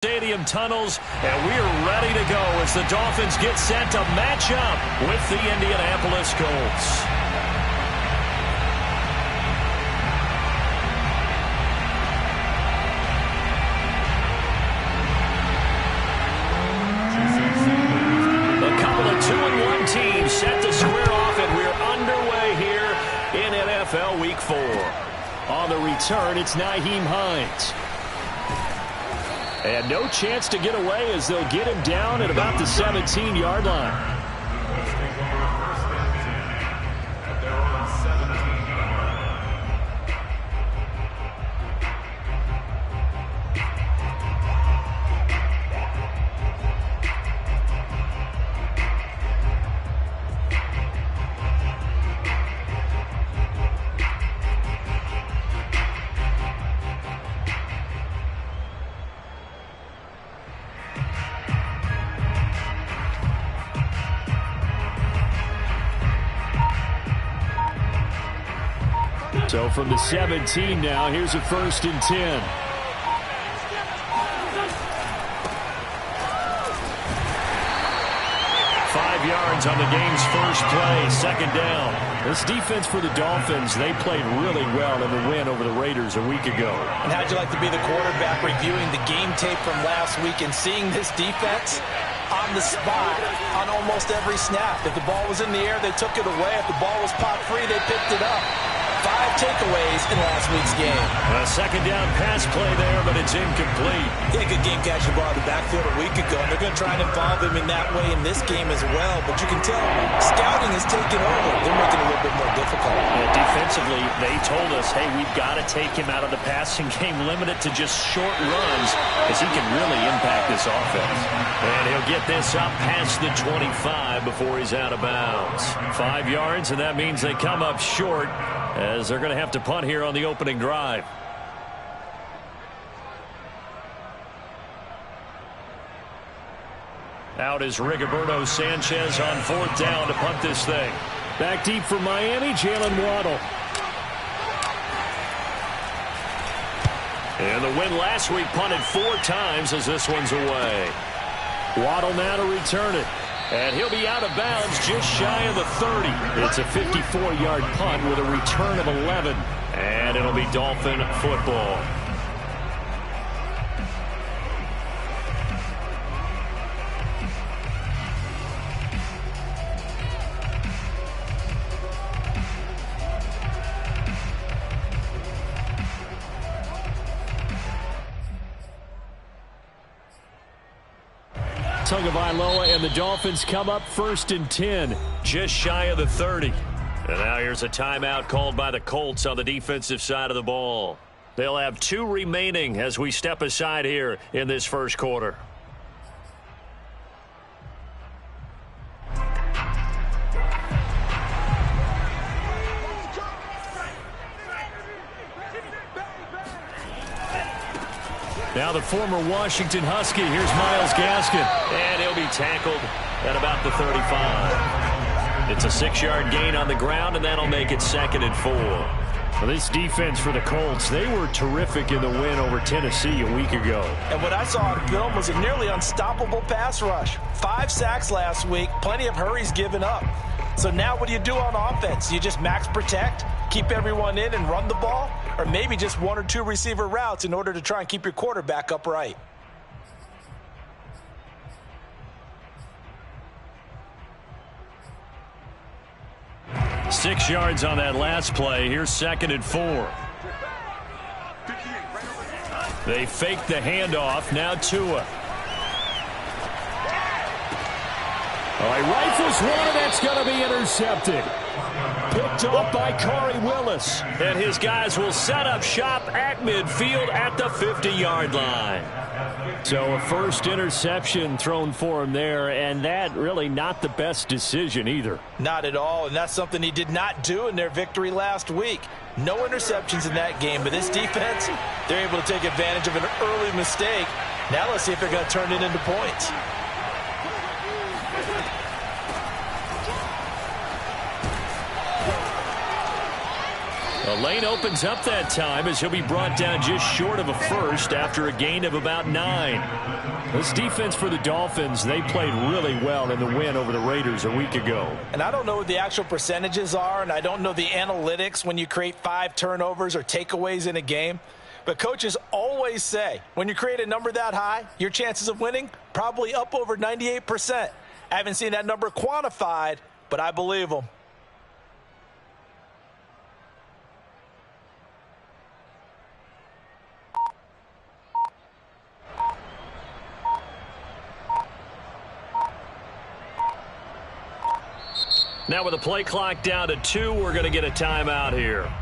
Stadium tunnels, and we're ready to go as the Dolphins get set to match up with the Indianapolis Colts. A couple of 2-1 teams set to square off, and we're underway here in NFL Week 4. On the return, it's Nyheim Hines. And no chance to get away as they'll get him down at about the 17-yard line. So from the 17 now, here's a 1st and 10. 5 yards on the game's first play, 2nd down. This defense for the Dolphins, they played really well in the win over the Raiders a week ago. And how'd you like to be the quarterback reviewing the game tape from last week and seeing this defense on the spot on almost every snap? If the ball was in the air, they took it away. If the ball was pot free, they picked it up. 5 takeaways in last week's game. A 2nd down pass play there, but it's incomplete. Yeah, good game catching ball in the backfield a week ago, and they're going to try and involve him in that way in this game as well. But you can tell scouting is taking over. They're making it a little bit more difficult. Yeah, defensively, they told us, hey, we've got to take him out of the passing game, limit it to just short runs, as he can really impact this offense. And he'll get this up past the 25 before he's out of bounds. 5 yards, and that means they come up short, as they're going to have to punt here on the opening drive. Out is Rigoberto Sanchez on 4th down to punt this thing. Back deep for Miami, Jalen Waddle. And the win last week punted 4 times as this one's away. Waddle now to return it. And he'll be out of bounds just shy of the 30. It's a 54-yard punt with a return of 11. And it'll be Dolphin football. Tagovailoa and the Dolphins come up 1st and 10, just shy of the 30. And now here's a timeout called by the Colts on the defensive side of the ball. They'll have 2 remaining as we step aside here in this first quarter. Now the former Washington Husky, here's Myles Gaskin. And he'll be tackled at about the 35. It's a 6-yard gain on the ground, and that'll make it 2nd and 4. Well, this defense for the Colts, they were terrific in the win over Tennessee a week ago. And what I saw on film was a nearly unstoppable pass rush. 5 sacks last week, plenty of hurries given up. So now what do you do on offense? You just max protect, keep everyone in and run the ball? Or maybe just 1 or 2 receiver routes in order to try and keep your quarterback upright. Six yards on that last play. Here's 2nd and 4. They fake the handoff. Now Tua. All right, rifles one, and that's going to be intercepted. Picked off by Corey Willis. And his guys will set up shop at midfield at the 50-yard line. So a first interception thrown for him there, and that really not the best decision either. Not at all, and that's something he did not do in their victory last week. No interceptions in that game, but this defense, they're able to take advantage of an early mistake. Now let's see if they're going to turn it into points. The lane opens up that time as he'll be brought down just short of a first after a gain of about 9. This defense for the Dolphins, they played really well in the win over the Raiders a week ago. And I don't know what the actual percentages are, and I don't know the analytics when you create 5 turnovers or takeaways in a game. But coaches always say, when you create a number that high, your chances of winning probably up over 98%. I haven't seen that number quantified, but I believe them. Now with the play clock down to 2, we're going to get a timeout here.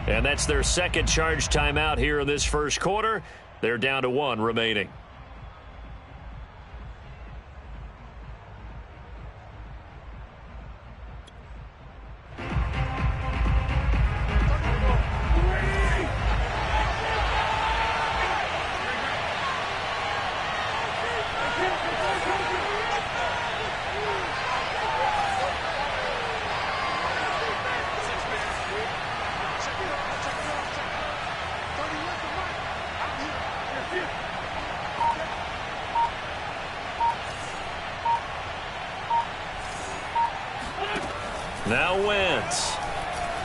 And that's their second charge timeout here in this first quarter. They're down to 1 remaining. Now Wentz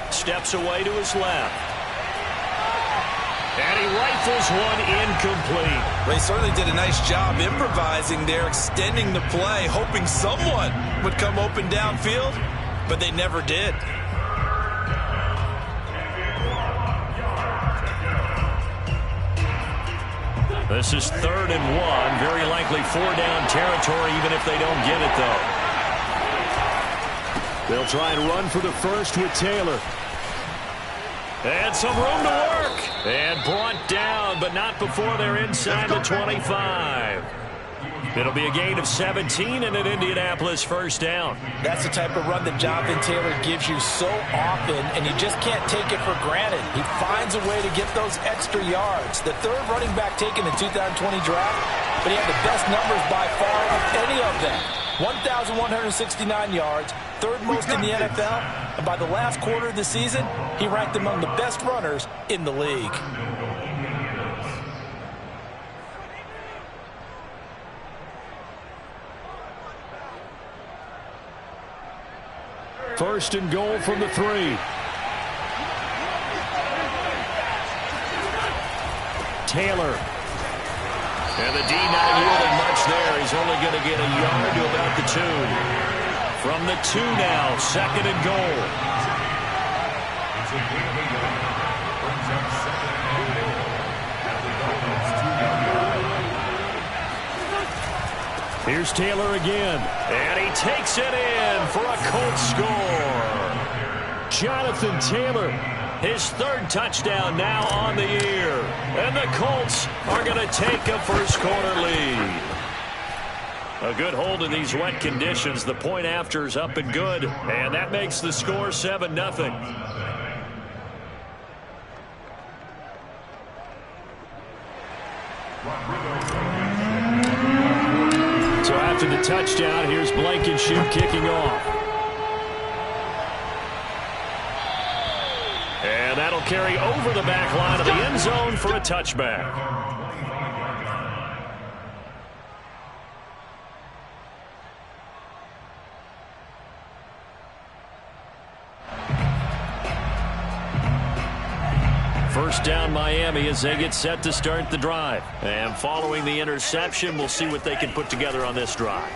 steps away to his left. And he rifles one incomplete. They certainly did a nice job improvising there, extending the play, hoping someone would come open downfield, but they never did. This is 3rd and 1, very likely 4-down territory even if they don't get it though. They'll try and run for the first with Taylor. And some room to work. And brought down, but not before they're inside the 25. It'll be a gain of 17 and an Indianapolis first down. That's the type of run that Jonathan Taylor gives you so often, and you just can't take it for granted. He finds a way to get those extra yards. The 3rd running back taken in the 2020 draft, but he had the best numbers by far of any of them. 1,169 yards, 3rd most in the NFL, and by the last quarter of the season, he ranked among the best runners in the league. First and goal from the 3. Taylor. And the D not yielding much there. He's only going to get a yard to about the 2. From the 2 now, 2nd and goal. Here's Taylor again. And he takes it in for a Colts score. Jonathan Taylor, his 3rd touchdown now on the year. And the Colts are going to take a first quarter lead. A good hold in these wet conditions. The point after is up and good. And that makes the score 7-0. So after the touchdown, here's Blankenship kicking off. And that'll carry over the back line of the end zone for a touchback. First down Miami as they get set to start the drive. And following the interception, we'll see what they can put together on this drive.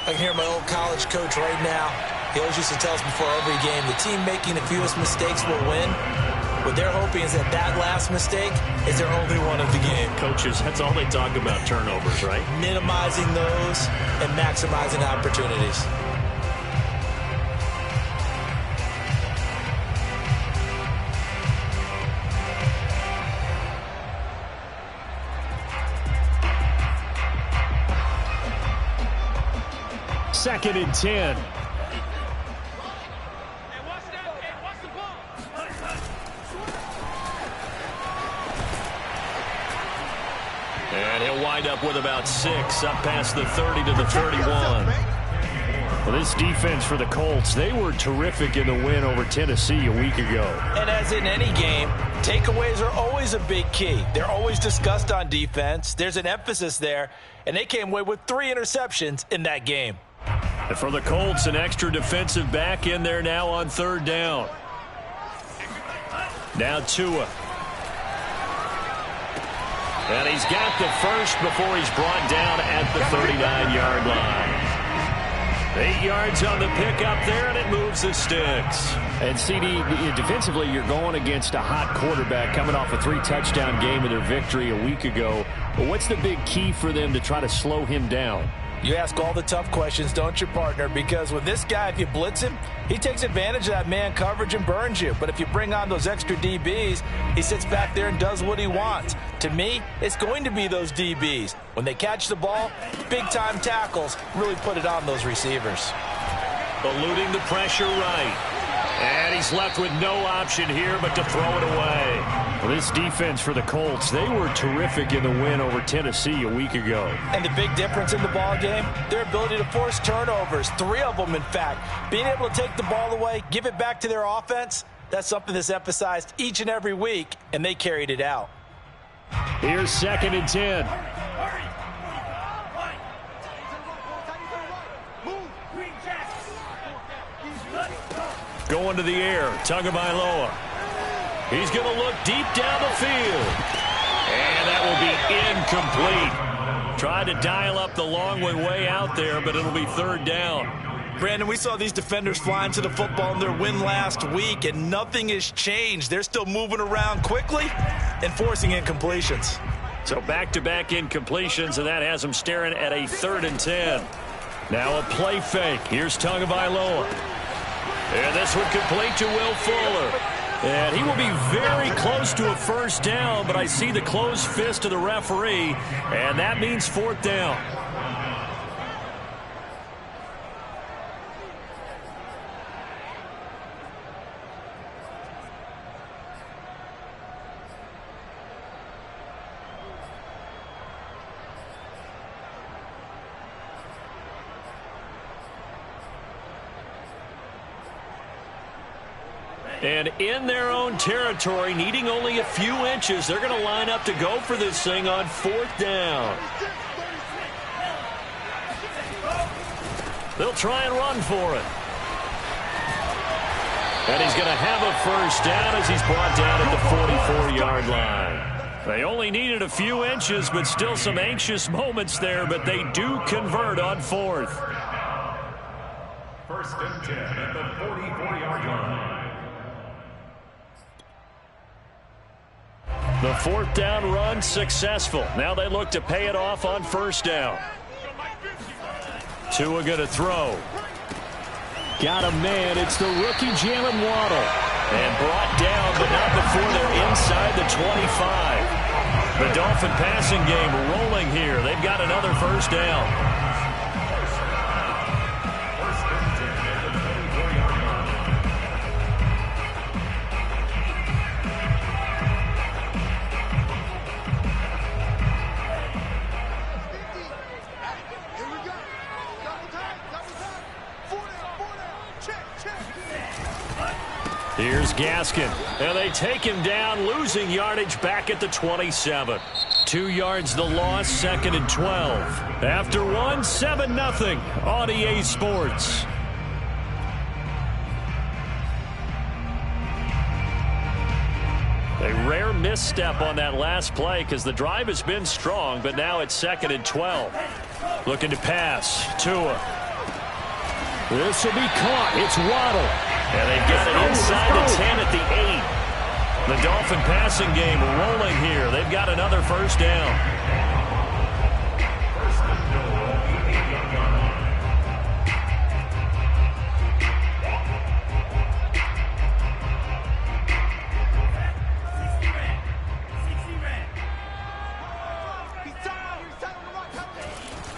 I can hear my old college coach right now. He always used to tell us before every game, the team making the fewest mistakes will win. What they're hoping is that that last mistake is their only one of the game. Coaches, that's all they talk about, turnovers, right? Minimizing those and maximizing opportunities. Second and 10. And he'll wind up with about 6, up past the 30 to the 31. Well, this defense for the Colts, they were terrific in the win over Tennessee a week ago. And as in any game, takeaways are always a big key. They're always discussed on defense. There's an emphasis there, and they came away with 3 interceptions in that game. And for the Colts, an extra defensive back in there now on 3rd down. Now Tua. And he's got the first before he's brought down at the 39-yard line. 8 yards on the pickup there, and it moves the sticks. And CD, defensively, you're going against a hot quarterback coming off a 3-touchdown game in their victory a week ago. But what's the big key for them to try to slow him down? You ask all the tough questions, don't you, partner? Because with this guy, if you blitz him, he takes advantage of that man coverage and burns you. But if you bring on those extra DBs, he sits back there and does what he wants. To me, it's going to be those DBs. When they catch the ball, big-time tackles really put it on those receivers. Eluding the pressure right. And he's left with no option here but to throw it away. Well, this defense for the Colts, they were terrific in the win over Tennessee a week ago. And the big difference in the ball game, their ability to force turnovers, 3 of them, in fact. Being able to take the ball away, give it back to their offense, that's something that's emphasized each and every week, and they carried it out. Here's 2nd and 10. Going to the air, Tagovailoa. He's going to look deep down the field. And that will be incomplete. Tried to dial up the long way out there, but it'll be 3rd down. Brandon, we saw these defenders flying to the football in their win last week, and nothing has changed. They're still moving around quickly and forcing incompletions. So back-to-back incompletions, and that has them staring at a 3rd and 10. Now a play fake. Here's Tagovailoa. And this one complete to Will Fuller. And he will be very close to a 1st down, but I see the closed fist of the referee, and that means 4th down. And in their own territory, needing only a few inches, they're going to line up to go for this thing on 4th down. They'll try and run for it. And he's going to have a 1st down as he's brought down at the 44-yard line. They only needed a few inches, but still some anxious moments there, but they do convert on 4th. 1st and 10 at the 44-yard line. The 4th down run successful. Now they look to pay it off on 1st down. Tua going to throw. Got a man. It's the rookie Jalen Waddle. And brought down, but not before they're inside the 25. The Dolphin passing game rolling here. They've got another 1st down. Here's Gaskin. And they take him down, losing yardage back at the 27. 2 yards the loss, 2nd and 12. After 1, 7-0 on EA Sports. A rare misstep on that last play because the drive has been strong, but now it's 2nd and 12. Looking to pass. Tua. This will be caught. It's Waddle. And they've got it inside the 10 at the 8. The Dolphin passing game rolling here. They've got another 1st down.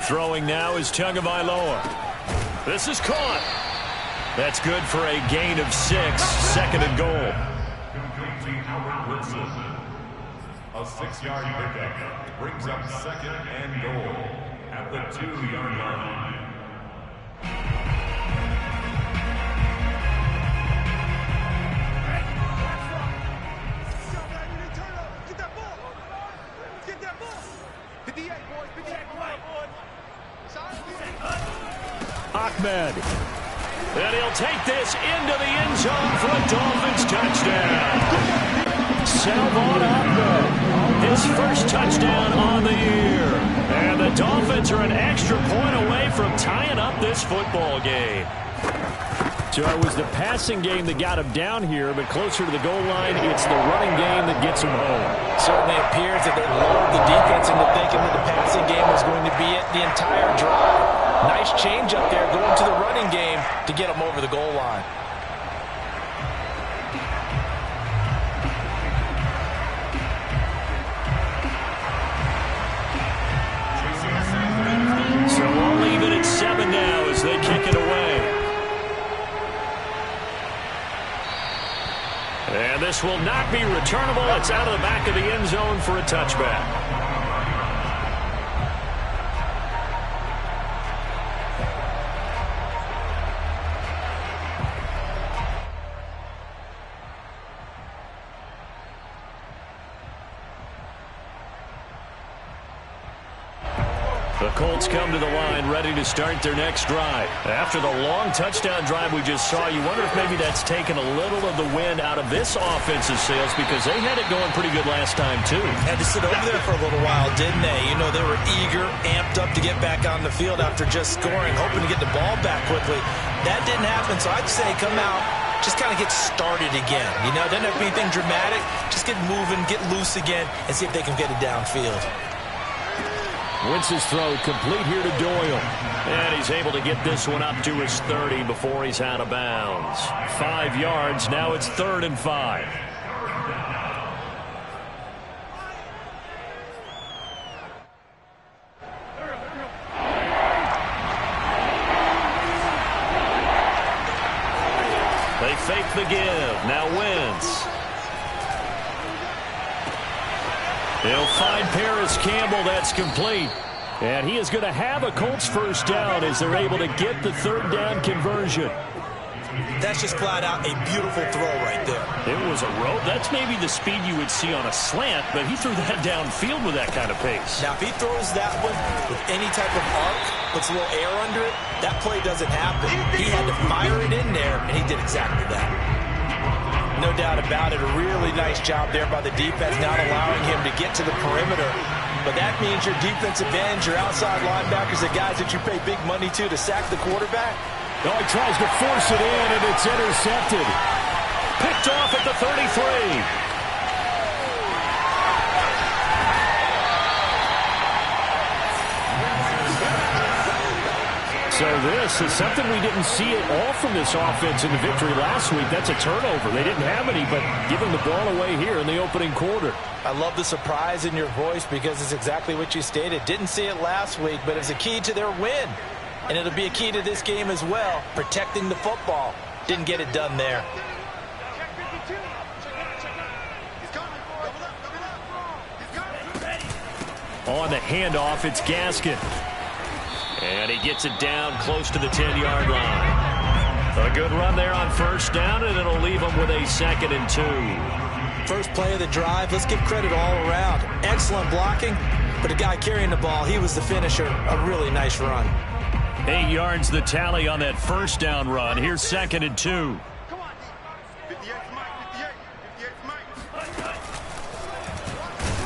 Throwing now is Tagovailoa. This is caught. That's good for a gain of 6, 2nd and goal. A 6-yard pickup brings up 2nd and goal at the 2-yard line. Ahmed. And he'll take this into the end zone for a Dolphins touchdown. Salvon Ahmed, his first touchdown on the year. And the Dolphins are an extra point away from tying up this football game. So it was the passing game that got him down here, but closer to the goal line, it's the running game that gets him home. Certainly appears that they lulled the defense into thinking that the passing game was going to be it the entire drive. Nice change up there going to the running game to get them over the goal line. So we'll leave it at 7 now as they kick it away. And this will not be returnable. It's out of the back of the end zone for a touchback. The Colts come to the line ready to start their next drive. After the long touchdown drive we just saw, you wonder if maybe that's taken a little of the wind out of this offensive sails because they had it going pretty good last time too. Had to sit over there for a little while, didn't they? You know, they were eager, amped up to get back on the field after just scoring, hoping to get the ball back quickly. That didn't happen, so I'd say come out, just kind of get started again. You know, doesn't have to be anything dramatic. Just get moving, get loose again, and see if they can get it downfield. Wentz's throw complete here to Doyle. And he's able to get this one up to his 30 before he's out of bounds. 5 yards. Now it's 3rd and 5. They fake the give. Now Wentz. They'll find Paris Campbell. That's complete. And he is going to have a Colts first down as they're able to get the 3rd down conversion. That's just flat out a beautiful throw right there. It was a rope. That's maybe the speed you would see on a slant, but he threw that downfield with that kind of pace. Now, if he throws that one with any type of arc, puts a little air under it, that play doesn't happen. He had to fire it in there, and he did exactly that. No doubt about it. A really nice job there by the defense, not allowing him to get to the perimeter. But that means your defensive ends, your outside linebackers, the guys that you pay big money to sack the quarterback. Oh, he tries to force it in, and it's intercepted. Picked off at the 33. So this is something we didn't see at all from this offense in the victory last week. That's a turnover. They didn't have any, but giving the ball away here in the opening quarter. I love the surprise in your voice because it's exactly what you stated. Didn't see it last week, but it's a key to their win. And it'll be a key to this game as well, protecting the football. Didn't get it done there. On the handoff, it's Gaskin. And he gets it down close to the 10-yard line. A good run there on first down, and it'll leave him with a 2nd and 2. First play of the drive, let's give credit all around. Excellent blocking, but the guy carrying the ball, he was the finisher. A really nice run. 8 yards the tally on that first down run. Here's 2nd and 2.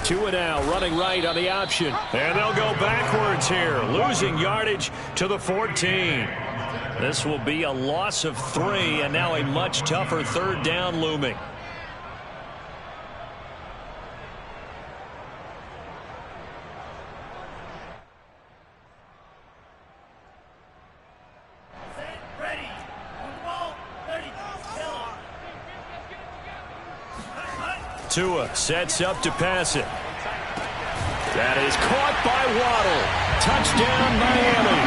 Tua now running right on the option. And they'll go backwards here, losing yardage to the 14. This will be a loss of 3, and now a much tougher 3rd down looming. Tua sets up to pass it. That is caught by Waddle. Touchdown, Miami.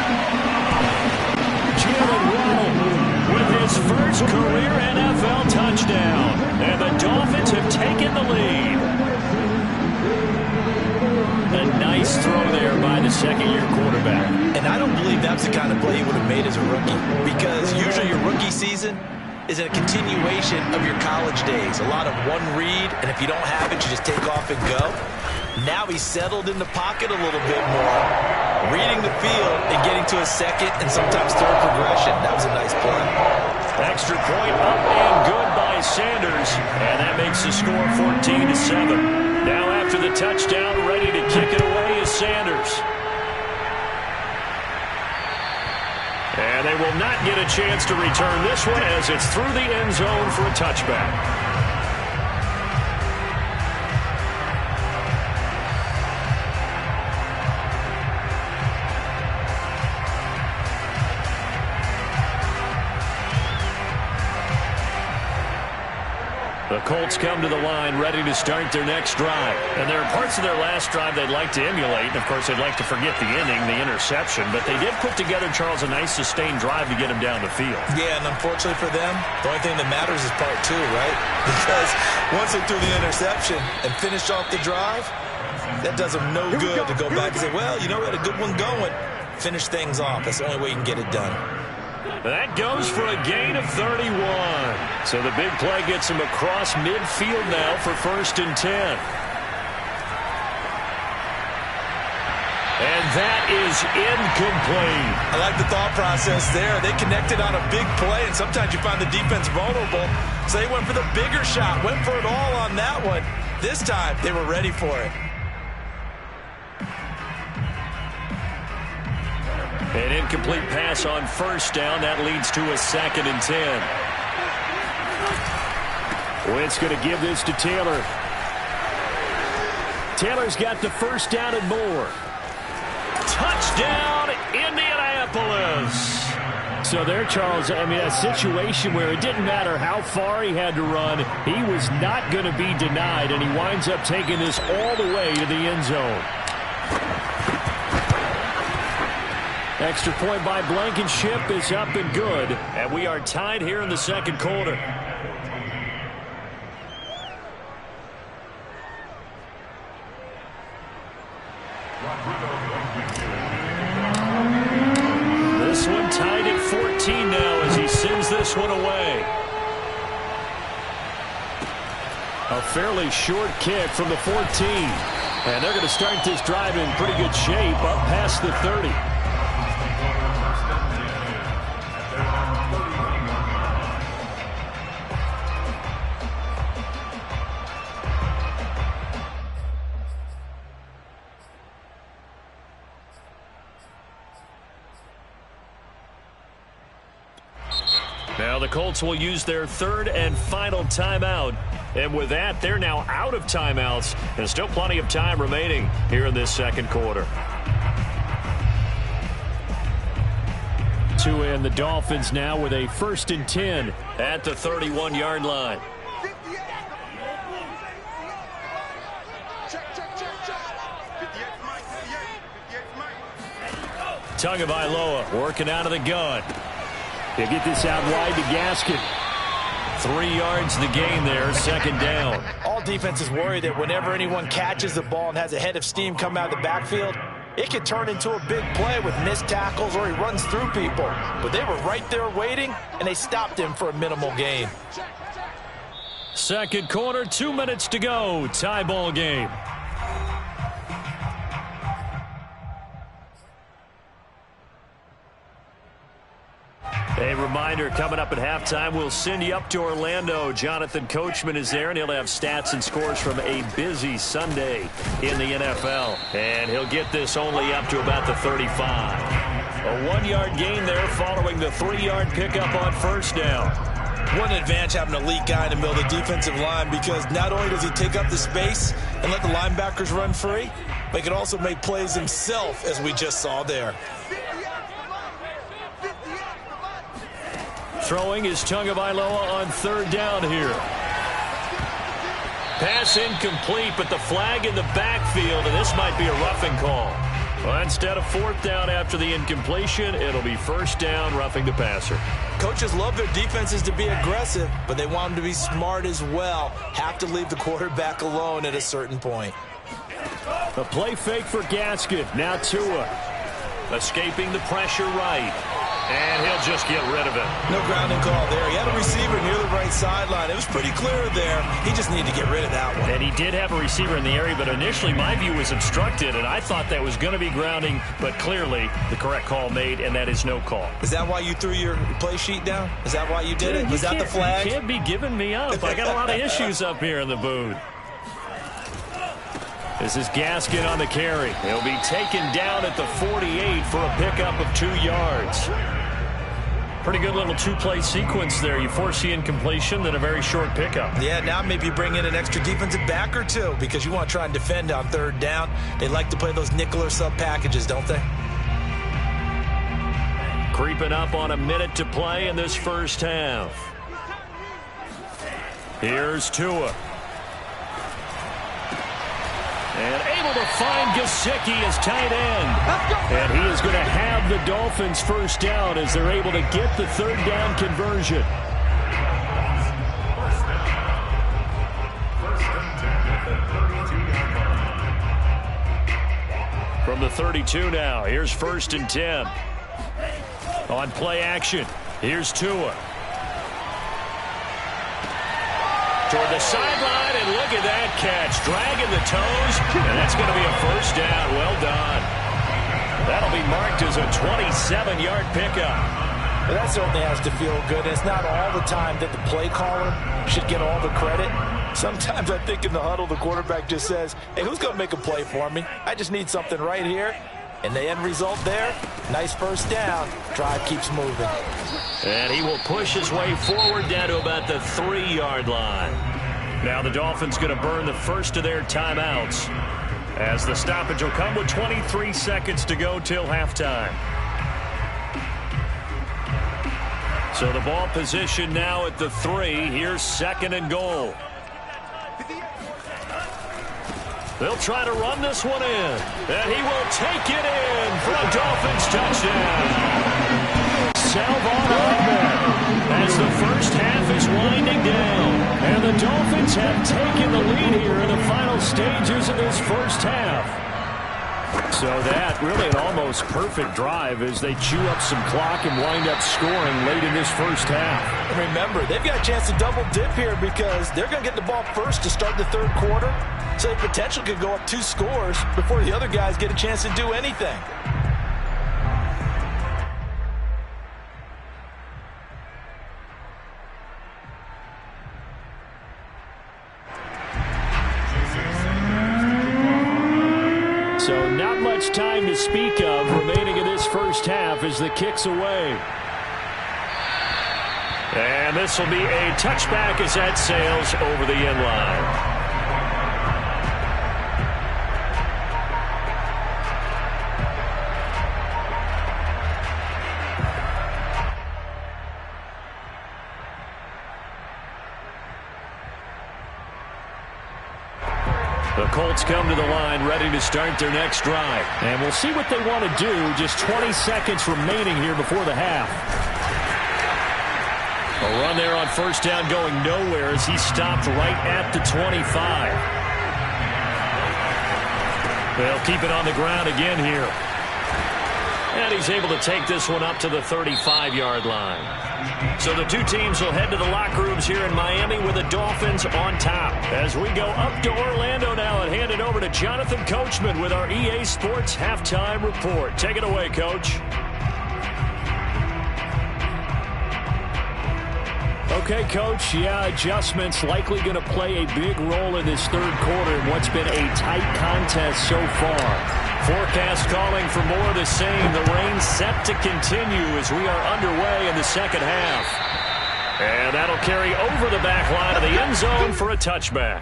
Jalen Waddle with his first career NFL touchdown. And the Dolphins have taken the lead. A nice throw there by the 2nd-year quarterback. And I don't believe that's the kind of play he would have made as a rookie. Because usually your rookie season is a continuation of your college days. A lot of one read, and if you don't have it, you just take off and go. Now he's settled in the pocket a little bit more, reading the field and getting into a second and sometimes third progression. That was a nice play. Extra point up and good by Sanders. And that makes the score 14-7. Now after the touchdown, ready to kick it away is Sanders. And they will not get a chance to return this one as it's through the end zone for a touchback. The Colts come to the line ready to start their next drive. And there are parts of their last drive they'd like to emulate. And, of course, they'd like to forget the inning, the interception. But they did put together, Charles, a nice sustained drive to get him down the field. Yeah, and unfortunately for them, the only thing that matters is part two, right? Because once they threw the interception and finished off the drive, that does them no good to go back and say, well, you know, we had a good one going. Finish things off. That's the only way you can get it done. That goes for a gain of 31. So the big play gets him across midfield now for 1st and 10. And that is incomplete. I like the thought process there. They connected on a big play, and sometimes you find the defense vulnerable. So they went for the bigger shot, went for it all on that one. This time, they were ready for it. An incomplete pass on 1st down. That leads to a 2nd and 10. Wentz going to give this to Taylor. Taylor's got the 1st down and more. Touchdown, Indianapolis. So there, Charles, I mean, a situation where it didn't matter how far he had to run. He was not going to be denied, and he winds up taking this all the way to the end zone. Extra point by Blankenship is up and good. And we are tied here in the second quarter. This one tied at 14 now as he sends this one away. A fairly short kick from the 14. And they're going to start this drive in pretty good shape up past the 30. Now the Colts will use their 3rd and final timeout. And with that, they're now out of timeouts. And still plenty of time remaining here in this second quarter. To end the Dolphins now with a 1st and 10 at the 31-yard line. Tagovailoa working out of the gun. He'll get this out wide to Gaskin. 3 yards the gain there, 2nd down. All defenses worry that whenever anyone catches the ball and has a head of steam come out of the backfield, it could turn into a big play with missed tackles or he runs through people. But they were right there waiting, and they stopped him for a minimal gain. Second quarter, 2 minutes to go. Tie ball game. A reminder, coming up at halftime, we'll send you up to Orlando. Jonathan Coachman is there, and he'll have stats and scores from a busy Sunday in the NFL. And he'll get this only up to about the 35. A 1-yard gain there following the 3-yard pickup on 1st down. What an advantage having an elite guy in the middle of the defensive line, because not only does he take up the space and let the linebackers run free, but he can also make plays himself, as we just saw there. Throwing is Tagovailoa on 3rd down here. Pass incomplete, but the flag in the backfield, and this might be a roughing call. Well, instead of 4th down after the incompletion, it'll be 1st down, roughing the passer. Coaches love their defenses to be aggressive, but they want them to be smart as well. Have to leave the quarterback alone at a certain point. A play fake for Gaskin. Now Tua. Escaping the pressure right. And he'll just get rid of it. No grounding call there. He had a receiver near the right sideline. It was pretty clear there. He just needed to get rid of that one. And he did have a receiver in the area, but initially my view was obstructed, and I thought that was going to be grounding, but clearly the correct call made, and that is no call. Is that why you threw your play sheet down? Is that why you did it? Was that the flag? You can't be giving me up. I got a lot of issues up here in the booth. This is Gaskin on the carry. He'll be taken down at the 48 for a pickup of 2 yards. Pretty good little two-play sequence there. You force the incompletion, then a very short pickup. Yeah, now maybe bring in an extra defensive back or two because you want to try and defend on 3rd down. They like to play those nickel or sub packages, don't they? Creeping up on a minute to play in this first half. Here's Tua. And able to find Gesicki as tight end. And he is going to have the Dolphins first down as they're able to get the 3rd down conversion. From the 32 now, here's 1st and 10. On play action, here's Tua. Toward the sideline, and look at that catch. Dragging the toes, and that's going to be a first down. Well done. That'll be marked as a 27-yard pickup. Well, that certainly has to feel good. It's not all the time that the play caller should get all the credit. Sometimes I think in the huddle, the quarterback just says, hey, who's going to make a play for me? I just need something right here. And the end result there, nice first down. Drive keeps moving. And he will push his way forward down to about the 3-yard line. Now the Dolphins going to burn the first of their timeouts as the stoppage will come with 23 seconds to go till halftime. So the ball position now at the 3. Here's 2nd and goal. They'll try to run this one in. And he will take it in for a Dolphins touchdown. Salvon Ahmed as the first half is winding down. And the Dolphins have taken the lead here in the final stages of this first half. So that really an almost perfect drive as they chew up some clock and wind up scoring late in this first half. And remember, they've got a chance to double dip here because they're going to get the ball first to start the 3rd quarter. So the potential could go up 2 scores before the other guys get a chance to do anything. So not much time to speak of remaining in this first half as the kick's away. And this will be a touchback as that sails over the end line. The Colts come to the line ready to start their next drive. And we'll see what they want to do. Just 20 seconds remaining here before the half. A run there on first down going nowhere as he stopped right at the 25. They'll keep it on the ground again here. And he's able to take this one up to the 35-yard line. So the two teams will head to the locker rooms here in Miami with the Dolphins on top. As we go up to Orlando now and hand it over to Jonathan Coachman with our EA Sports Halftime Report. Take it away, Coach. Okay, Coach. Yeah, adjustments likely going to play a big role in this 3rd quarter in what's been a tight contest so far. Forecast calling for more of the same. The rain set to continue as we are underway in the second half. And that'll carry over the back line of the end zone for a touchback.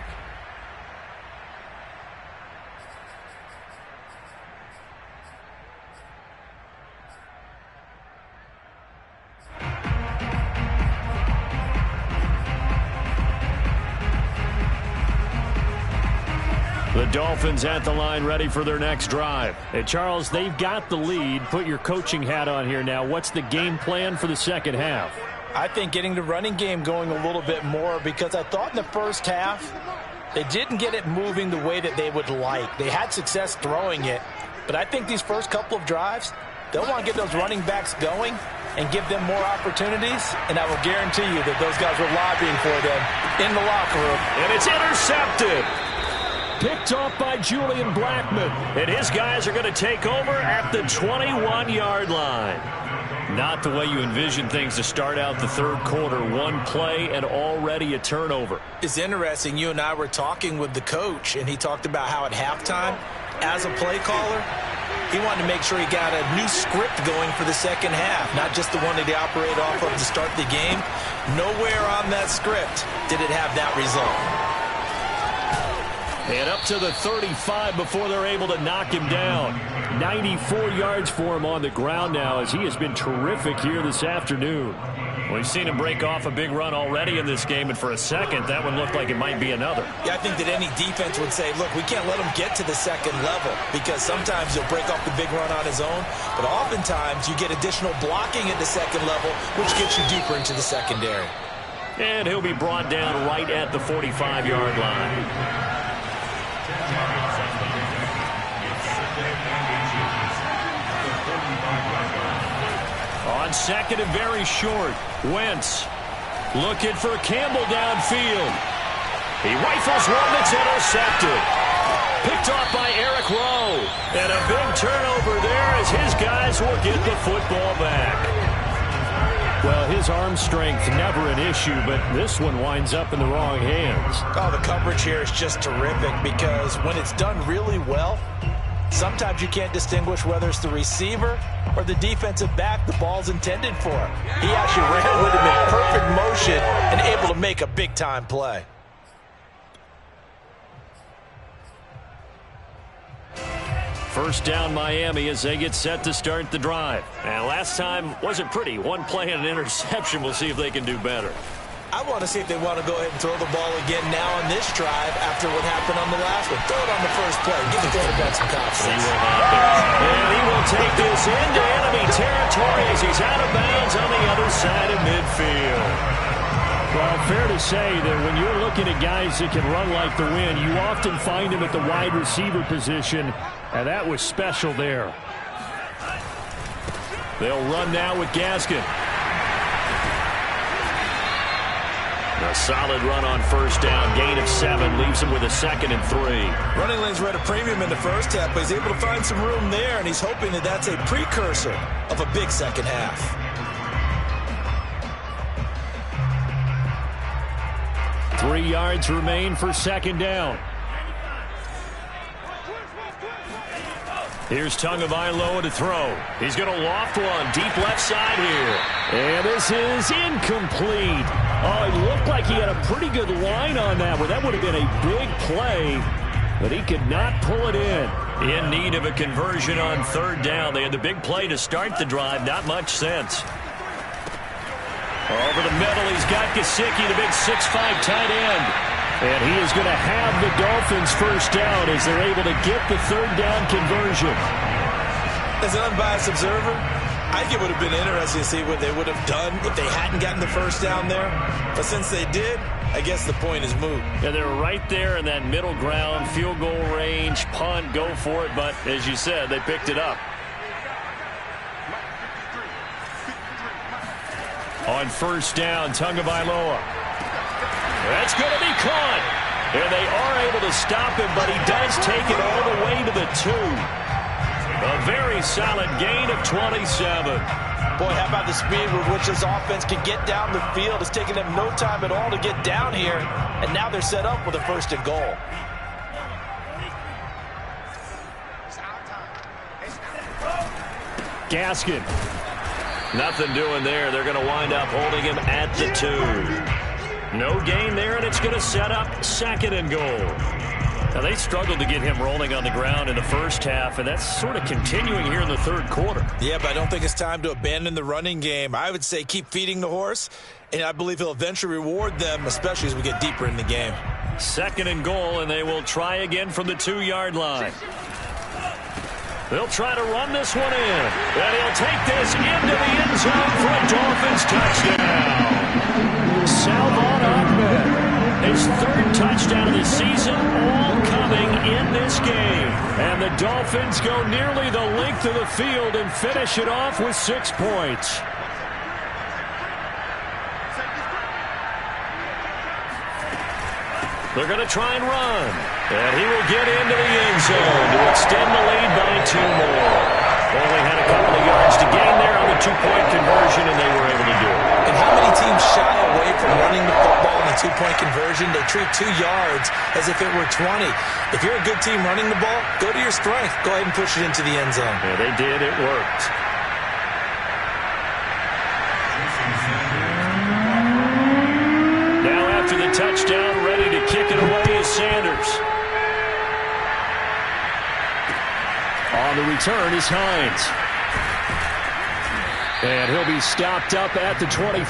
The Dolphins at the line ready for their next drive. Hey, Charles, they've got the lead. Put your coaching hat on here now. What's the game plan for the second half? I think getting the running game going a little bit more because I thought in the first half they didn't get it moving the way that they would like. They had success throwing it, but I think these first couple of drives, They'll want to get those running backs going and give them more opportunities, and I will guarantee you that those guys were lobbying for them in the locker room. And it's intercepted. Picked off by Julian Blackmon. And his guys are going to take over at the 21-yard line. Not the way you envision things to start out the third quarter. One play and already a turnover. It's interesting. You and I were talking with the coach, and he talked about how at halftime, as a play caller, he wanted to make sure he got a new script going for the second half, not just the one that he operated off of to start the game. Nowhere on that script did it have that result. And up to the 35 before they're able to knock him down. 94 yards for him on the ground now, as he has been terrific here this afternoon. We've seen him break off a big run already in this game, and for a second, that one looked like it might be another. Yeah, I think that any defense would say, look, we can't let him get to the second level, because sometimes he'll break off the big run on his own, but oftentimes you get additional blocking at the second level, which gets you deeper into the secondary. And he'll be brought down right at the 45-yard line. On second and very short, Wentz looking for Campbell downfield. He rifles one that's intercepted. Picked off by Eric Rowe. And a big turnover there as his guys will get the football back. Well, his arm strength never an issue, but this one winds up in the wrong hands. Oh, the coverage here is just terrific, because when it's done really well, sometimes you can't distinguish whether it's the receiver or the defensive back the ball's intended for. He actually ran with him in perfect motion and able to make a big-time play. First down Miami as they get set to start the drive. And last time wasn't pretty. One play and an interception. We'll see if they can do better. I want to see if they want to go ahead and throw the ball again now on this drive after what happened on the last one. Throw it on the first play. Give the quarterback some confidence. And he will take this into enemy territory as he's out of bounds on the other side of midfield. Well, fair to say that when you're looking at guys that can run like the wind, you often find them at the wide receiver position, and that was special there. They'll run now with Gaskin. A solid run on first down. Gain of 7 leaves him with a 2nd and 3. Running lanes were at a premium in the first half, but he's able to find some room there, and he's hoping that that's a precursor of a big second half. 3 yards remain for second down. Here's Tagovailoa to throw. He's going to loft one deep left side here. And this is incomplete. Oh, it looked like he had a pretty good line on that one. That would have been a big play, but he could not pull it in. In need of a conversion on third down. They had the big play to start the drive. Not much sense. Over the middle, he's got Gesicki, the big 6'5" tight end. And he is going to have the Dolphins first down as they're able to get the third down conversion. As an unbiased observer, I think it would have been interesting to see what they would have done if they hadn't gotten the first down there. But since they did, I guess the point is moot. Yeah, they were right there in that middle ground, field goal range, punt, go for it. But as you said, they picked it up. On first down, Tagovailoa. That's going to be caught. And they are able to stop him, but he does take it all the way to the 2. A very solid gain of 27. Boy, how about the speed with which this offense can get down the field? It's taken them no time at all to get down here, and now they're set up with a 1st and goal. Gaskin. Nothing doing there. They're going to wind up holding him at the 2. No gain there, and it's going to set up 2nd and goal. Now, they struggled to get him rolling on the ground in the first half, and that's sort of continuing here in the third quarter. Yeah, but I don't think it's time to abandon the running game. I would say keep feeding the horse, and I believe he'll eventually reward them, especially as we get deeper in the game. 2nd and goal, and they will try again from the 2-yard line. They'll try to run this one in, and he'll take this into the end zone for a Dolphins touchdown. Salvon Ahmed. His third touchdown of the season, all coming in this game. And the Dolphins go nearly the length of the field and finish it off with 6 points. They're going to try and run. And he will get into the end zone to extend the lead by 2 more. Only had a couple of yards to gain there on the 2-point conversion, and they were able to do it. And how many teams shy away from running the football in the 2-point conversion? They treat 2 yards as if it were 20. If you're a good team running the ball, go to your strength. Go ahead and push it into the end zone. Yeah, they did. It worked. Now after the touchdown, ready to kick it away is Sanders. On the return is Hines. And he'll be stopped up at the 25.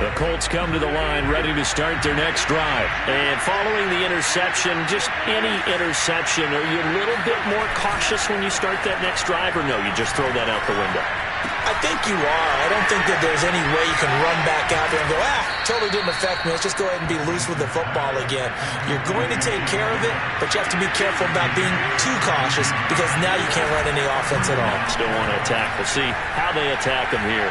The Colts come to the line ready to start their next drive. And following the interception, just any interception, are you a little bit more cautious when you start that next drive, or no, you just throw that out the window? I think you are. I don't think that there's any way you can run back out there and go, totally didn't affect me. Let's just go ahead and be loose with the football again. You're going to take care of it, but you have to be careful about being too cautious because now you can't run any offense at all. Still want to attack. We'll see how they attack him here.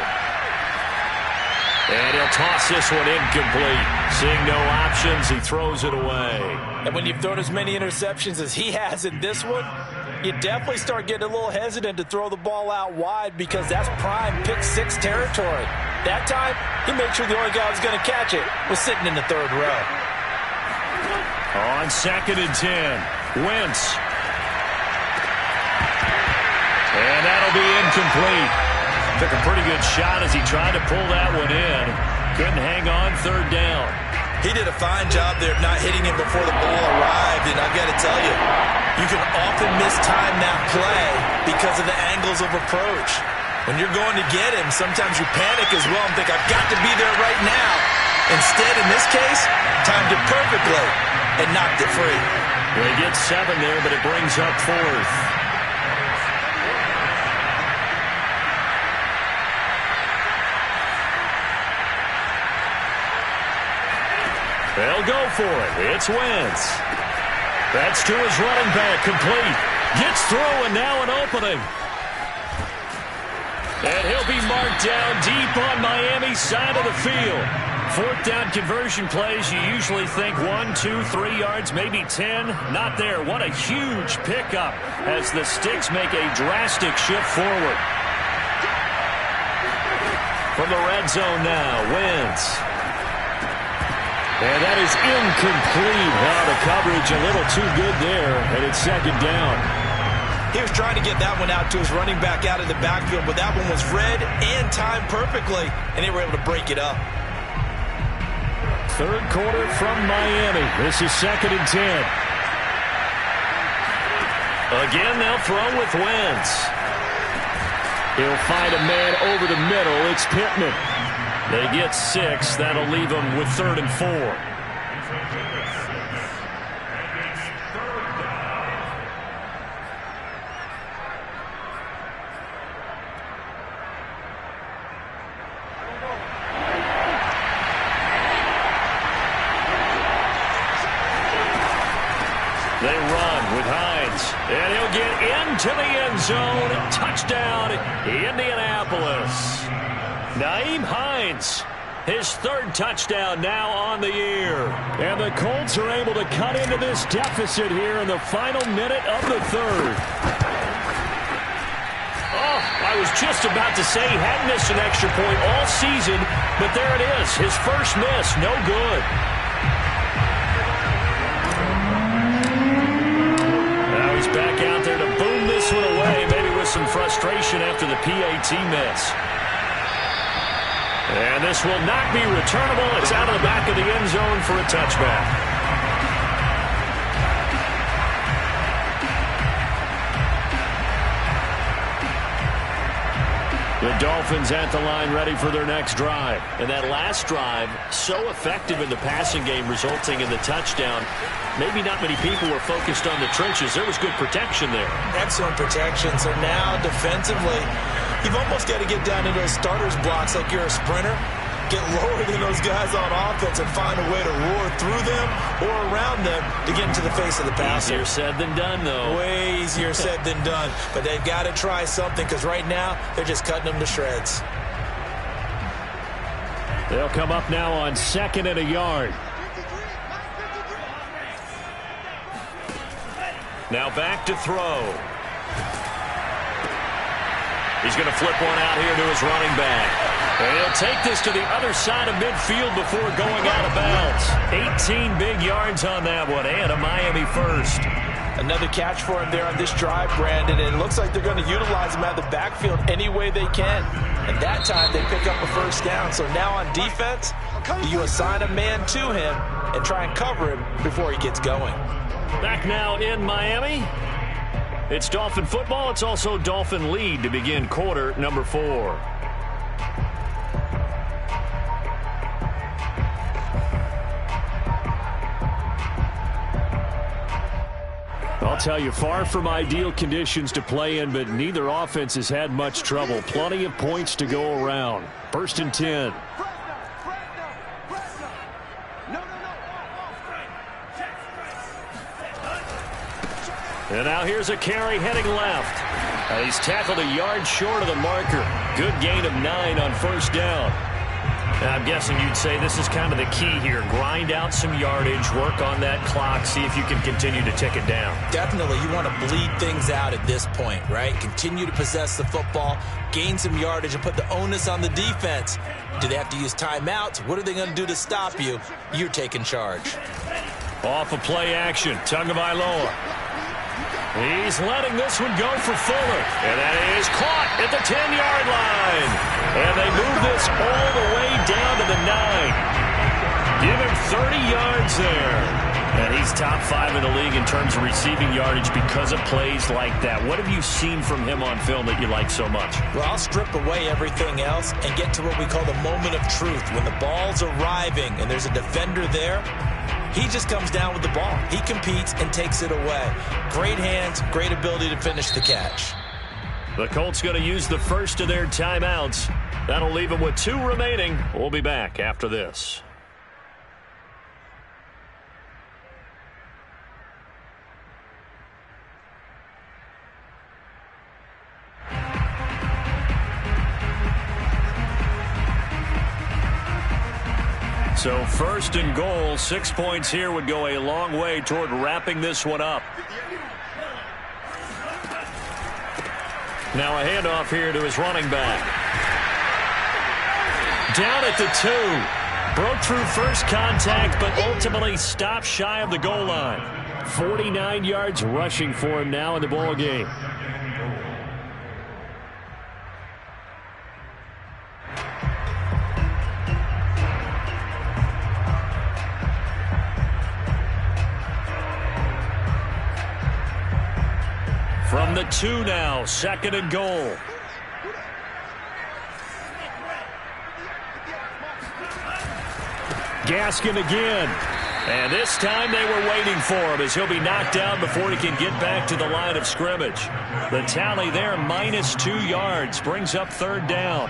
And he'll toss this one incomplete. Seeing no options, he throws it away. And when you've thrown as many interceptions as he has in this one, you definitely start getting a little hesitant to throw the ball out wide because that's prime pick 6 territory. That time, he made sure the only guy who was going to catch it was sitting in the 3rd row. On 2nd and 10, Wentz. And that'll be incomplete. Took a pretty good shot as he tried to pull that one in. Couldn't hang on 3rd down. He did a fine job there of not hitting him before the ball arrived, and I've got to tell you, you can often mistime that play because of the angles of approach. When you're going to get him, sometimes you panic as well and think, I've got to be there right now. Instead, in this case, timed it perfectly and knocked it free. Well, he gets 7 there, but it brings up 4th. They'll go for it. It's Wentz. That's to his running back, complete. Gets through, and now an opening. And he'll be marked down deep on Miami's side of the field. 4th down conversion plays, you usually think 1, 2, 3 yards, maybe 10. Not there. What a huge pickup as the Sticks make a drastic shift forward. From the red zone now, Wentz. And that is incomplete. Wow, the coverage a little too good there, and it's 2nd down. He was trying to get that one out to his running back out of the backfield, but that one was read and timed perfectly, and they were able to break it up. 3rd quarter from Miami. This is 2nd and 10. Again, they'll throw with Wentz. He'll find a man over the middle. It's Pittman. They get 6. That'll leave them with 3rd and 4. They run with Hines, and he'll get into the end zone. Touchdown, Indianapolis. Nyheim Hines, his 3rd touchdown now on the year. And the Colts are able to cut into this deficit here in the final minute of the 3rd. Oh, I was just about to say he hadn't missed an extra point all season, but there it is, his first miss, no good. Now he's back out there to boom this one away, maybe with some frustration after the PAT miss. And this will not be returnable. It's out of the back of the end zone for a touchback. The Dolphins at the line ready for their next drive. And that last drive, so effective in the passing game, resulting in the touchdown. Maybe not many people were focused on the trenches. There was good protection there. Excellent protection. So now defensively, you've almost got to get down into those starters blocks like you're a sprinter. Get lower than those guys on offense and find a way to roar through them or around them to get into the face of the passer. Easier said than done, though. Way easier said than done. But they've got to try something because right now they're just cutting them to shreds. They'll come up now on 2nd and a yard. Now back to throw. He's going to flip one out here to his running back. And he'll take this to the other side of midfield before going out of bounds. 18 big yards on that one, and a Miami first. Another catch for him there on this drive, Brandon, and it looks like they're going to utilize him out of the backfield any way they can. And that time they pick up a first down. So now on defense, you assign a man to him and try and cover him before he gets going. Back now in Miami. It's Dolphin football. It's also Dolphin lead to begin quarter number 4. I'll tell you, far from ideal conditions to play in, but neither offense has had much trouble. Plenty of points to go around. 1st and 10. And now here's a carry heading left. He's tackled a yard short of the marker. Good gain of 9 on first down. I'm guessing you'd say this is kind of the key here. Grind out some yardage, work on that clock, see if you can continue to tick it down. Definitely, you want to bleed things out at this point, right? Continue to possess the football, gain some yardage, and put the onus on the defense. Do they have to use timeouts? What are they going to do to stop you? You're taking charge. Off of play action, Tagovailoa. He's letting this one go for Fuller. And that is caught at the 10-yard line. And they move this all the way down to the 9. Give him 30 yards there. And he's top 5 in the league in terms of receiving yardage because of plays like that. What have you seen from him on film that you like so much? Well, I'll strip away everything else and get to what we call the moment of truth. When the ball's arriving and there's a defender there, he just comes down with the ball. He competes and takes it away. Great hands, great ability to finish the catch. The Colts going to use the first of their timeouts. That'll leave them with 2 remaining. We'll be back after this. So 1st and goal, 6 points here would go a long way toward wrapping this one up. Now a handoff here to his running back. Down at the 2. Broke through first contact, but ultimately stopped shy of the goal line. 49 yards rushing for him now in the ball game. From the 2 now, 2nd and goal. Gaskin again. And this time they were waiting for him as he'll be knocked down before he can get back to the line of scrimmage. The tally there, -2 yards, brings up 3rd down.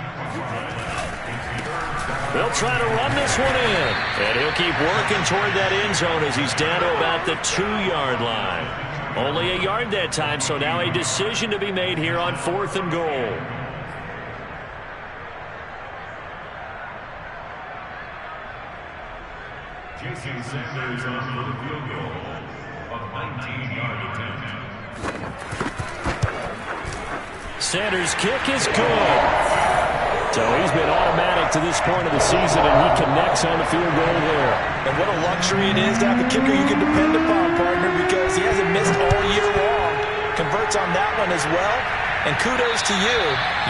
They'll try to run this one in. And he'll keep working toward that end zone as he's down to about the 2-yard line. Only a yard that time, so now a decision to be made here on 4th and goal. Jason Sanders on for the field goal. A 19-yard attempt. Sanders' kick is good. So he's been automatic to this point of the season, and he connects on the field goal there. And what a luxury it is to have a kicker you can depend upon, partner, because he hasn't missed all year long. Converts on that one as well. And kudos to you.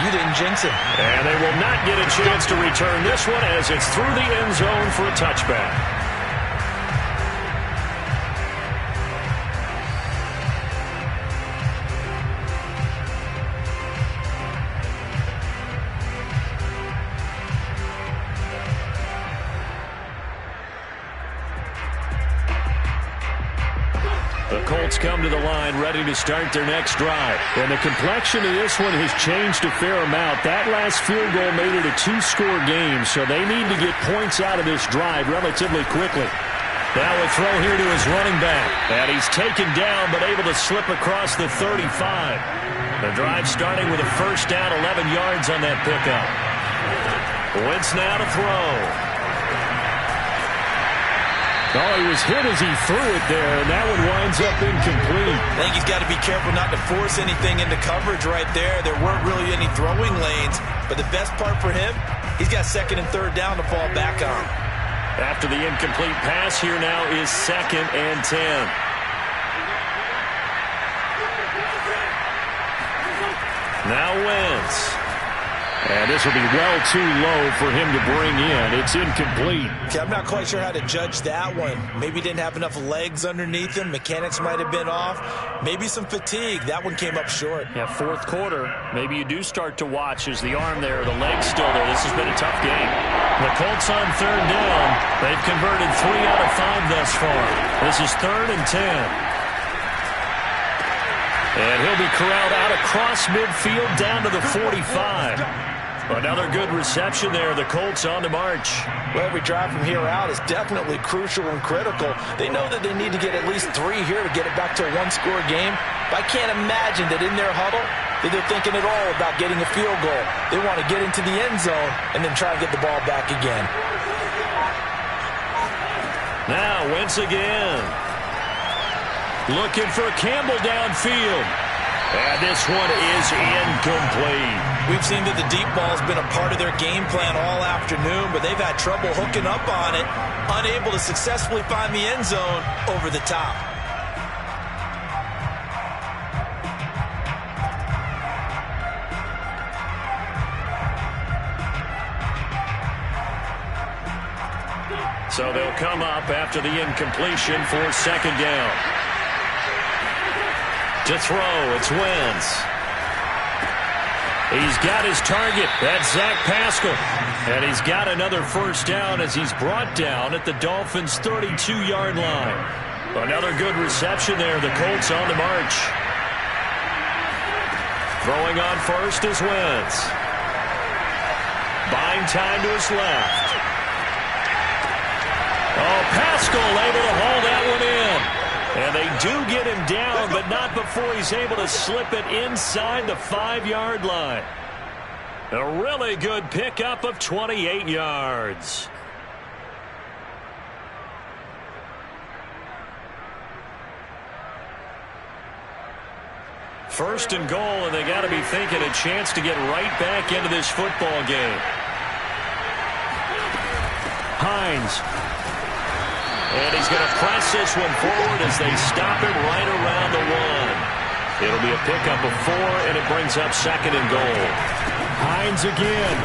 You didn't jinx him. And they will not get a chance to return this one as it's through the end zone for a touchback. Colts come to the line ready to start their next drive. And the complexion of this one has changed a fair amount. That last field goal made it a two-score game, so they need to get points out of this drive relatively quickly. Now a throw here to his running back. And he's taken down but able to slip across the 35. The drive starting with a first down, 11 yards on that pickup. Wentz now to throw. Oh, he was hit as he threw it there, and that one winds up incomplete. I think he's got to be careful not to force anything into coverage right there. There weren't really any throwing lanes, but the best part for him, he's got second and third down to fall back on. After the incomplete pass, here now is 2nd and 10. Now Wentz. And this will be well too low for him to bring in. It's incomplete. Okay, I'm not quite sure how to judge that one. Maybe he didn't have enough legs underneath him. Mechanics might have been off. Maybe some fatigue. That one came up short. Yeah, fourth quarter. Maybe you do start to watch as the arm there, the leg's still there. This has been a tough game. The Colts on third down. They've converted 3 out of 5 thus far. This is 3rd and 10. And he'll be corralled out across midfield down to the 45. Another good reception there. The Colts on the march. Well, every drive from here out is definitely crucial and critical. They know that they need to get at least 3 here to get it back to a one-score game. But I can't imagine that in their huddle that they're thinking at all about getting a field goal. They want to get into the end zone and then try to get the ball back again. Now Wentz again. Looking for Campbell downfield. And this one is incomplete. We've seen that the deep ball's been a part of their game plan all afternoon, but they've had trouble hooking up on it, unable to successfully find the end zone over the top. So they'll come up after the incompletion for 2nd down. To throw, it's Wentz. He's got his target. That's Zach Pascal. And he's got another first down as he's brought down at the Dolphins' 32-yard line. Another good reception there. The Colts on the march. Throwing on first is Wentz. Buying time to his left. Oh, Pascal able to haul that one in. And they do get him down, but not before he's able to slip it inside the 5-yard line. A really good pickup of 28 yards. First and goal, and they got to be thinking a chance to get right back into this football game. Hines. And he's going to press this one forward as they stop him right around the 1. It'll be a pickup of 4, and it brings up 2nd and goal. Hines again.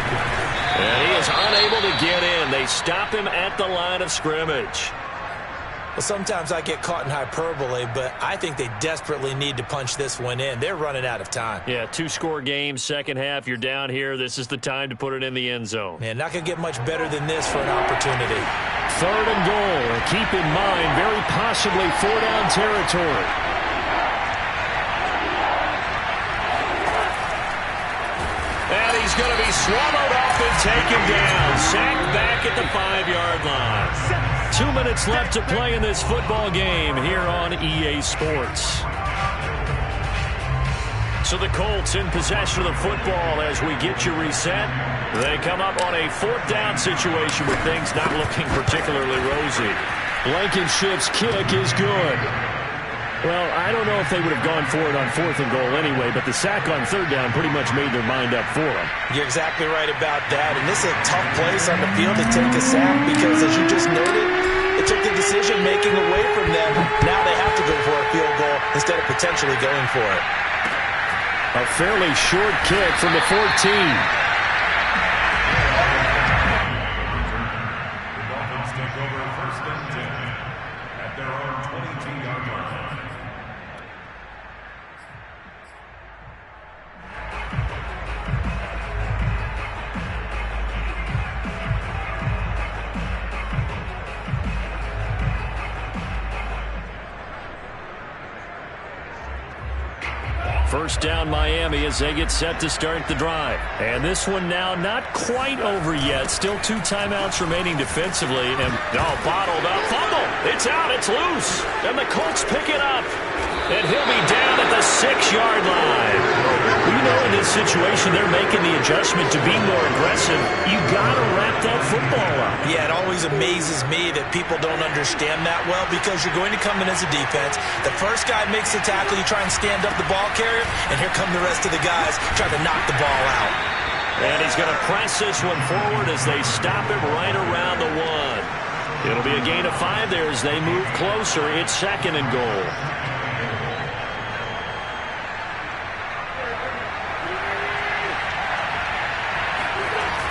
And he is unable to get in. They stop him at the line of scrimmage. Well, sometimes I get caught in hyperbole, but I think they desperately need to punch this one in. They're running out of time. Yeah, 2-score game, second half. You're down here. This is the time to put it in the end zone. Man, not going to get much better than this for an opportunity. 3rd and goal. Keep in mind, very possibly 4-down territory. And he's going to be swallowed up and taken down. Sacked back at the 5-yard line. 2 minutes left to play in this football game here on EA Sports. So the Colts in possession of the football as we get you reset. They come up on a 4th down situation with things not looking particularly rosy. Blankenship's kick is good. Well, I don't know if they would have gone for it on 4th and goal anyway, but the sack on 3rd down pretty much made their mind up for them. You're exactly right about that, and this is a tough place on the field to take a sack because, as you just noted, it took the decision-making away from them. Now they have to go for a field goal instead of potentially going for it. A fairly short kick from the 14. The Dolphins take over 1st and 10 at their own 22-yard line. First down Miami as they get set to start the drive. And this one now not quite over yet. Still 2 timeouts remaining defensively. And bottled up. Fumble. It's out. It's loose. And the Colts pick it up. And he'll be down at the 6-yard line. We know in this situation they're making the adjustment to be more aggressive. You got to wrap that football up. Yeah, it always amazes me that people don't understand that well because you're going to come in as a defense. The first guy makes the tackle, you try and stand up the ball carrier, and here come the rest of the guys trying to knock the ball out. And he's going to press this one forward as they stop it right around the 1. It'll be a gain of 5 there as they move closer. It's 2nd and goal.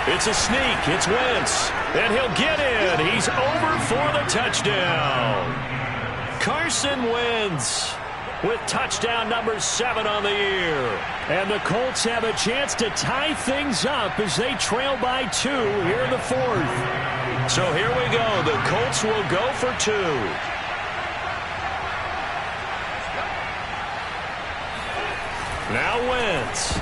It's a sneak. It's Wentz. And he'll get in. He's over for the touchdown. Carson Wentz with touchdown number 7 on the year. And the Colts have a chance to tie things up as they trail by 2 here in the 4th. So here we go. The Colts will go for 2. Now Wentz.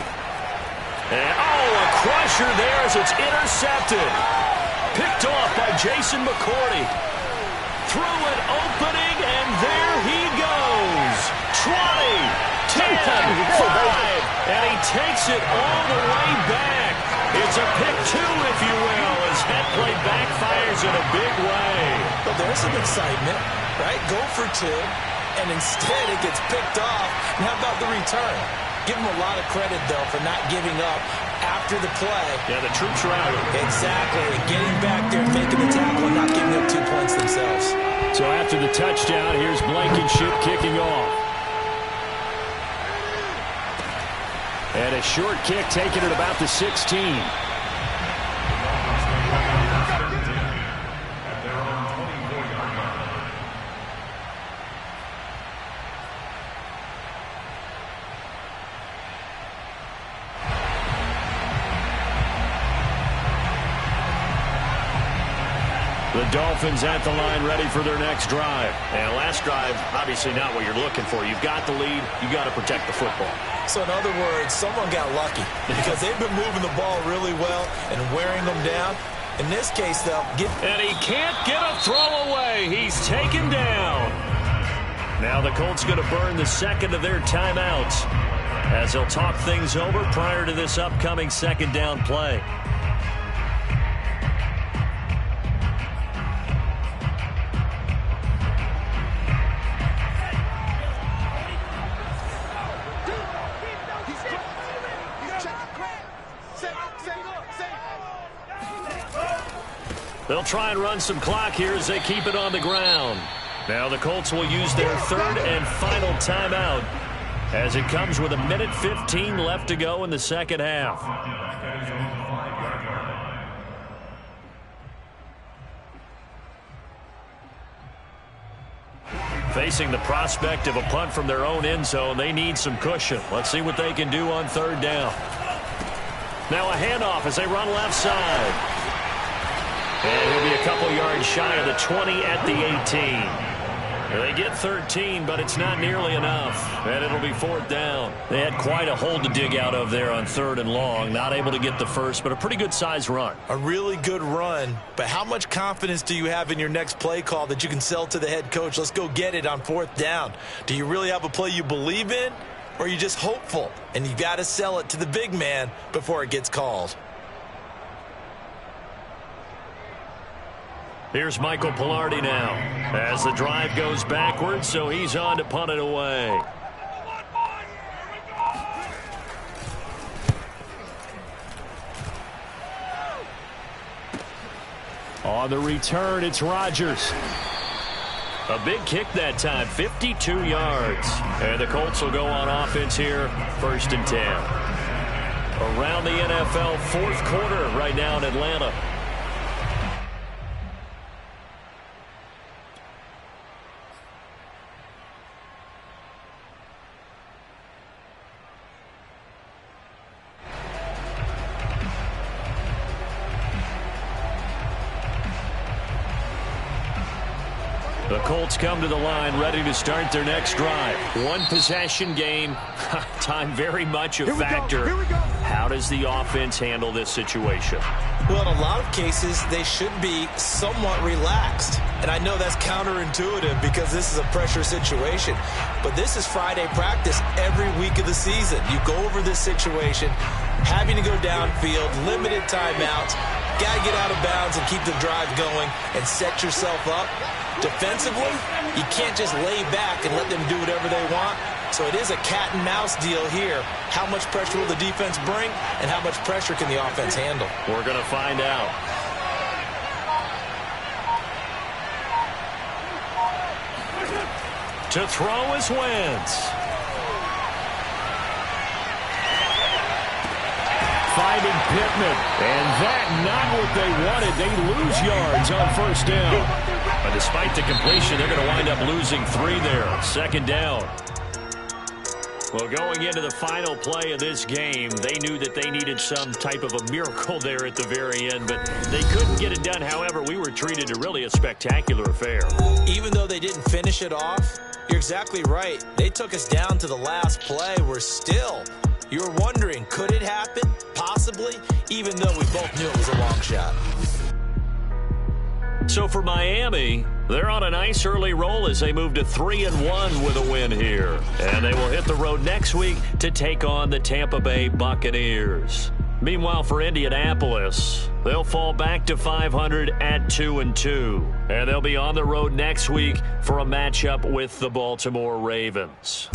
And, a crusher there as it's intercepted. Picked off by Jason McCourty. Through an opening, and there he goes. 20, 10, 5, and he takes it all the way back. It's a pick 2, if you will, as that play backfires in a big way. Well, there's some excitement, right? Go for 2, and instead it gets picked off. And how about the return? Give him a lot of credit, though, for not giving up after the play. Yeah, the troops are out. Exactly. Getting back there, making the tackle, and not giving up 2 points themselves. So after the touchdown, here's Blankenship kicking off. And a short kick taken at about the 16. The Dolphins at the line ready for their next drive. And last drive, obviously not what you're looking for. You've got the lead. You've got to protect the football. So in other words, someone got lucky because they've been moving the ball really well and wearing them down. In this case, though, and he can't get a throw away. He's taken down. Now the Colts going to burn the 2nd of their timeouts as they'll talk things over prior to this upcoming 2nd down play. They'll try and run some clock here as they keep it on the ground. Now the Colts will use their 3rd and final timeout as it comes with 1:15 left to go in the 2nd half. Facing the prospect of a punt from their own end zone, they need some cushion. Let's see what they can do on 3rd down. Now a handoff as they run left side. And he'll be a couple yards shy of the 20 at the 18. They get 13, but it's not nearly enough. And it'll be 4th down. They had quite a hole to dig out of there on 3rd and long. Not able to get the first, but a pretty good size run. A really good run. But how much confidence do you have in your next play call that you can sell to the head coach? Let's go get it on 4th down. Do you really have a play you believe in? Or are you just hopeful? And you got to sell it to the big man before it gets called. Here's Michael Pilardi now as the drive goes backwards, so he's on to punt it away. On the return, it's Rodgers. A big kick that time, 52 yards. And the Colts will go on offense here, 1st and 10. Around the NFL 4th quarter right now in Atlanta. The Colts come to the line ready to start their next drive. One possession game. Time very much a factor. How does the offense handle this situation? Well, in a lot of cases, they should be somewhat relaxed. And I know that's counterintuitive because this is a pressure situation. But this is Friday practice every week of the season. You go over this situation, having to go downfield, limited timeouts, got to get out of bounds and keep the drive going and set yourself up. Defensively, you can't just lay back and let them do whatever they want. So it is a cat and mouse deal here. How much pressure will the defense bring, and how much pressure can the offense handle? We're going to find out. To throw is Wentz. Finding Pittman. And that not what they wanted. They lose yards on first down. But despite the completion, they're going to wind up losing 3 there. Second down. Well, going into the final play of this game, they knew that they needed some type of a miracle there at the very end, but they couldn't get it done. However, we were treated to really a spectacular affair. Even though they didn't finish it off, you're exactly right. They took us down to the last play. We're still, you're wondering, could it happen? Possibly, even though we both knew it was a long shot. So for Miami, they're on a nice early roll as they move to 3-1 with a win here. And they will hit the road next week to take on the Tampa Bay Buccaneers. Meanwhile, for Indianapolis, they'll fall back to 500 at 2-2. And they'll be on the road next week for a matchup with the Baltimore Ravens.